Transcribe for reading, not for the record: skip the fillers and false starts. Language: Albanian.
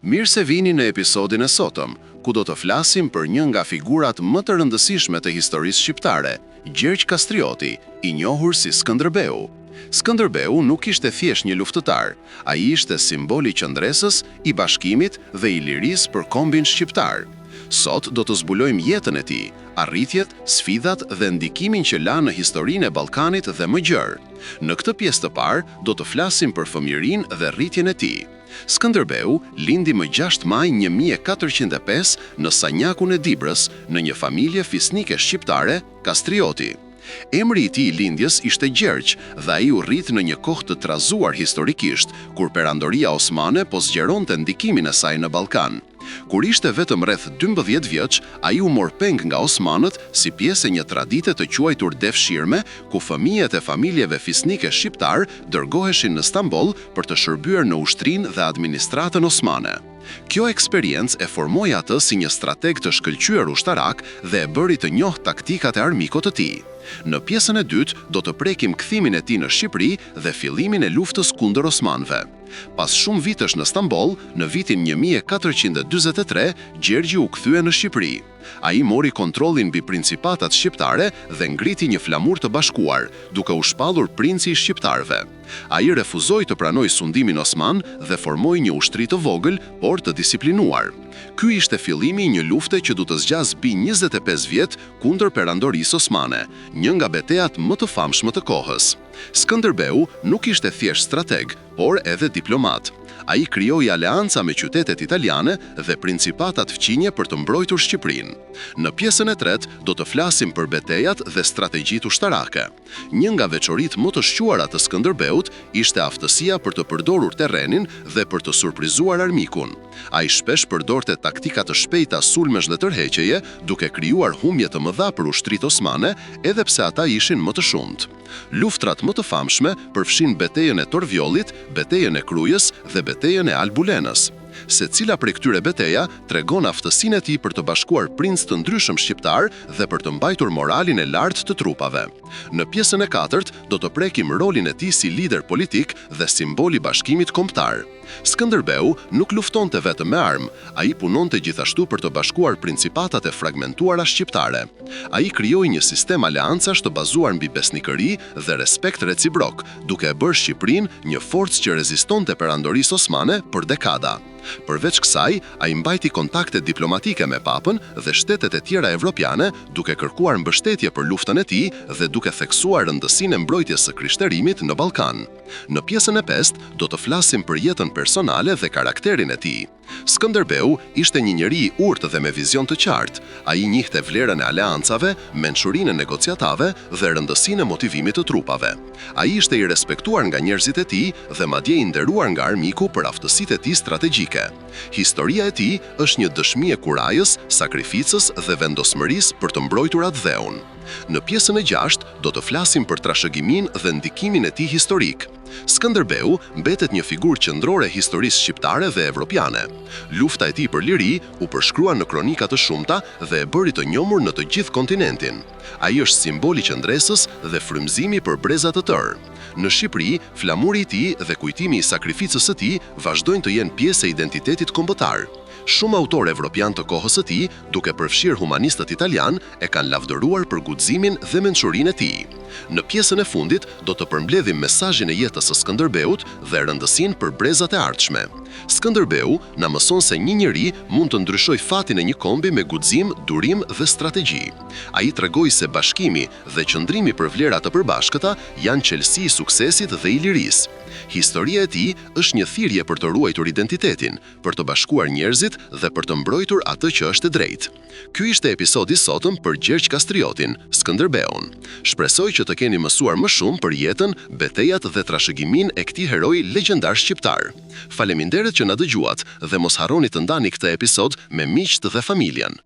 Mirë se vini në episodin e sotëm, ku do të flasim për një nga figurat më të rëndësishme të historisë shqiptare, Gjergj Kastrioti, i njohur si Skënderbeu. Skënderbeu nuk ishte thjesht një luftëtar, ai ishte simboli i qëndresës, i bashkimit dhe i lirisë për kombin shqiptar. Sot do të zbulojmë jetën e tij, arritjet, sfidat dhe ndikimin që la në historinë e Ballkanit dhe më gjerë. Në këtë pjesë të parë do të flasim për fëmijërinë dhe rritjen e tij. Skënderbeu lindi më 6 maj 1405 në Sanjakun e Dibrës, në një familje fisnike shqiptare, Kastrioti. Emri i tij i lindjes ishte Gjergj dhe ai u rrit në një kohë të trazuar historikisht, kur perandoria osmane po zgjeronte ndikimin e saj në Ballkan. Kur ishte vetëm rreth 12 vjeç, ai u mor peng nga osmanët si pjesë e një tradite të quajtur devshirme, ku fëmijët e familjeve fisnike shqiptar dërgoheshin në Stamboll për të shërbyer në ushtrinë dhe administratën osmane. Kjo eksperiencë e formoi atë si një strateg të shkëlqyer ushtarak dhe e bëri të njohë taktikat e armikut të tij. Në pjesën e dytë do të prekim kthimin e tij në Shqipëri dhe fillimin e luftës kundër osmanëve. Pas shumë vitesh në Stamboll, në vitin 1443, Gjergji u kthye në Shqipëri. Ai mori kontrollin mbi principatat shqiptare dhe ngriti një flamur të bashkuar, duke u shpallur princi i shqiptarëve. Ai refuzoi të pranojë sundimin osman dhe formoi një ushtri të vogël, por të disiplinuar. Ky ishte fillimi i një lufte që do të zgjas mbi 25 vjet kundër perandorisë osmane, një nga betejat më të famshme të kohës. Skënderbeu nuk ishte thjesht strateg, por edhe diplomat. Ai krijoi aleanca me qytetet italiane dhe principatat fqinje për të mbrojtur Shqipërinë. Në pjesën e tretë do të flasim për betejat dhe strategjitë ushtarake. Një nga veçoritë më të shquara të Skënderbeut ishte aftësia për të përdorur terrenin dhe për të surprizuar armikun. Ai shpesh përdorte taktika të shpejta sulmesh dhe tërheqjeje, duke krijuar humbje të mëdha për ushtritë osmane, edhe pse ata ishin më të shumtë. Luftrat më të famshme përfshin betejën e Torvjollit, betejën e Krujës dhe betejën e Albulenës. Secila prej këtyre beteja tregon aftësinë e tij për të bashkuar princë të ndryshëm shqiptar dhe për të mbajtur moralin e lartë të trupave. Në pjesën e katërt do të prekim rolin e tij si lider politik dhe simbol i bashkimit kombëtar. Skënderbeu nuk luftonte vetëm me armë, ai punonte gjithashtu për të bashkuar principatat e fragmentuara shqiptare. Ai krijoi një sistem aleancash të bazuar mbi besnikëri dhe respekt reciprok, duke e bërë Shqipërinë një forcë që rezistonte perandorisë osmane për dekada. Përveç kësaj, ai mbajti kontakte diplomatike me papën dhe shtetet e tjera evropiane, duke kërkuar mbështetje për luftën e tij dhe duke theksuar rëndësinë e mbrojtjes së krishterimit në Ballkan. Në pjesën e pestë do të flasim për jetën personale dhe karakterin e tij. Skënderbeu ishte një njeri i urtë dhe me vizion të qartë. Ai njihte vlerën e aleancave, mençurinë e negociatave dhe rëndësinë e motivimit të trupave. Ai ishte i respektuar nga njerëzit e tij dhe madje i nderuar nga armiku për aftësitë e tij strategjike. Historia e tij është një dëshmi e kurajës, sakrificës dhe vendosmërisë për të mbrojtur atë dheun. Në pjesën e 6 do të flasim për trashëgimin dhe ndikimin e tij historik. Skënderbeu mbetet një figurë qendrore historisë shqiptare dhe evropiane. Lufta e tij për liri u përshkrua në kronika të shumta dhe e bëri të njohur në të gjithë kontinentin. Ai është simbol i qëndresës dhe frymëzimi për breza të tërë. Në Shqipëri, flamuri i tij dhe kujtimi i sakrificës së tij vazhdojnë të jenë pjesë e identitetit kombëtar. Shumë autorë evropian të kohës së tij, duke përfshirë humanistët italian, e kanë lavdëruar për guximin dhe mençurinë e tij. Në pjesën e fundit do të përmbledhim mesazhin e jetës së Skënderbeut dhe rëndësinë për brezat e ardhshme. Skënderbeu na mëson se një njeri mund të ndryshojë fatin e një kombi me guxim, durim dhe strategji. Ai tregoi se bashkimi dhe qëndrimi për vlera të përbashkëta janë çelësi i suksesit dhe i lirisë. Historia e tij është një thirrje për të ruajtur identitetin, për të bashkuar njerëzit dhe për të mbrojtur atë që është e drejtë. Ky ishte episodi i sotëm për Gjergj Kastriotin, Skënderbeun. Shpresoj që të keni mësuar më shumë për jetën, betejat dhe trashëgiminë e këtij heroi legjendar shqiptar. Faleminderit që na dëgjuat dhe mos harroni të ndani këtë episod me miqt dhe familjen.